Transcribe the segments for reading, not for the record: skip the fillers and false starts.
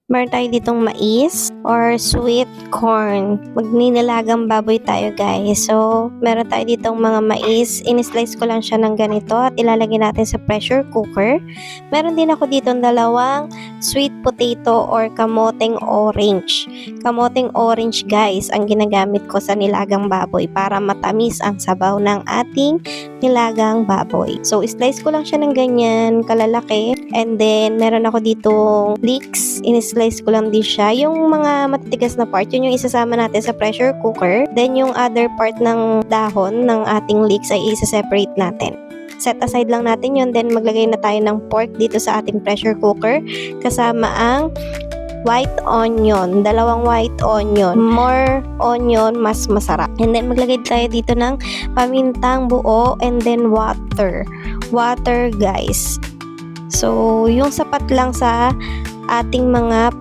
Meron tayo ditong mais or sweet corn. Magninilagang baboy tayo guys. So, meron tayo ditong mga mais. In-slice ko lang siya ng ganito at ilalagay natin sa pressure cooker. Meron din ako ditong dalawang sweet potato or kamoteng orange. Kamoteng orange guys ang ginagamit ko sa nilagang baboy para matamis ang sabaw ng ating nilagang baboy. So, slice ko lang siya ng ganyan kalalaki. And then, meron ako ditong leeks. In-slice ko lang din siya. Yung mga matitigas na part, yun yung isasama natin sa pressure cooker. Then, yung other part ng dahon ng ating leeks ay isa-separate natin. Set aside lang natin yun. Then, maglagay na tayo ng pork dito sa ating pressure cooker. Kasama ang white onion. Dalawang white onion. More onion, mas masarap. And then, maglagay tayo dito ng pamintang buo and then water. Water, guys. So, yung sapat lang sa ating mga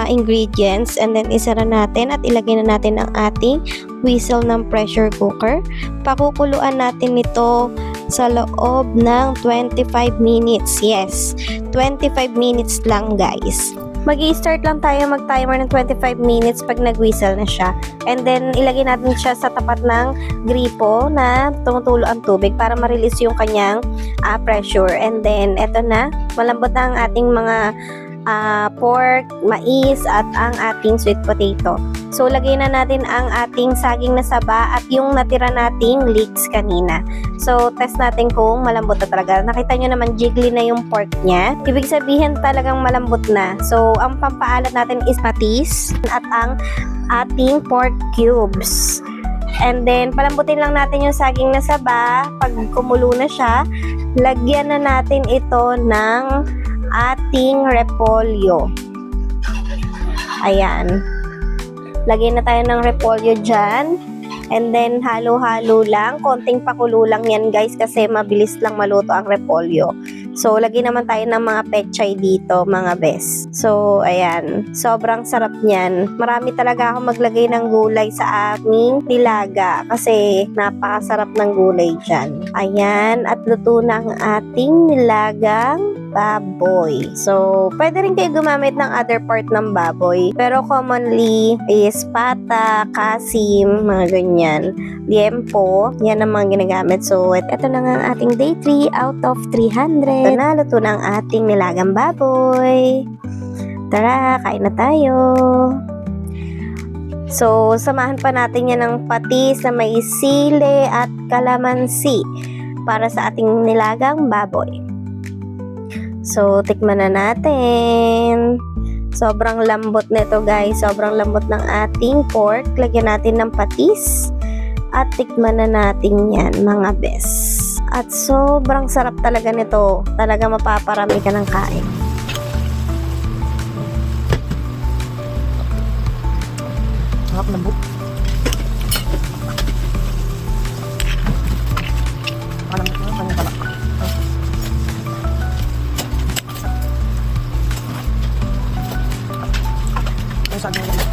ingredients, and then isara natin at ilagay na natin ang ating whistle ng pressure cooker. Pakukuluan natin ito sa loob ng 25 minutes. Yes, 25 minutes lang guys. Mag-i-start lang tayo mag-timer ng 25 minutes pag nag-whistle na siya. And then, ilagay natin siya sa tapat ng gripo na tumutulo ang tubig para ma-release yung kanyang pressure. And then, eto na. Malambot na ang ating mga pork, mais, at ang ating sweet potato. So, lagay na natin ang ating saging na saba at yung natira nating leeks kanina. So, test natin kung malambot na talaga. Nakita nyo naman, jiggly na yung pork niya. Ibig sabihin talagang malambot na. So, ang pampaalat natin is patis at ang ating pork cubes. And then, palambutin lang natin yung saging na saba. Pag kumulo na siya, lagyan na natin ito ng ating repolyo. Ayan. Lagyan na tayo ng repolyo dyan. And then, halo-halo lang. Konting pakulo lang yan guys kasi mabilis lang maluto ang repolyo. So, lagyan naman tayo ng mga pechay dito, mga bes. So, ayan. Sobrang sarap niyan. Marami talaga ako maglagay ng gulay sa aming nilaga kasi napakasarap ng gulay dyan. Ayan. At luto na ang ating nilagang baboy. So, pwede rin kayo gumamit ng other part ng baboy. Pero commonly is pata, kasim, mga ganyan. Liempo, yan ang mga ginagamit. So, ito na nga ang ating day 3 out of 300. Ito na, luto na ang ating nilagang baboy. Tara, kain na tayo. So, samahan pa natin yan ng patis na may sili at kalamansi para sa ating nilagang baboy. So, tikman na natin. Sobrang lambot nito guys. Sobrang lambot ng ating pork. Lagyan natin ng patis. At tikman na natin yan mga bes. At sobrang sarap talaga nito. Talaga mapaparami ka ng kain. Sarap lambot. Malambot na kanyang talak. Ay, saan mo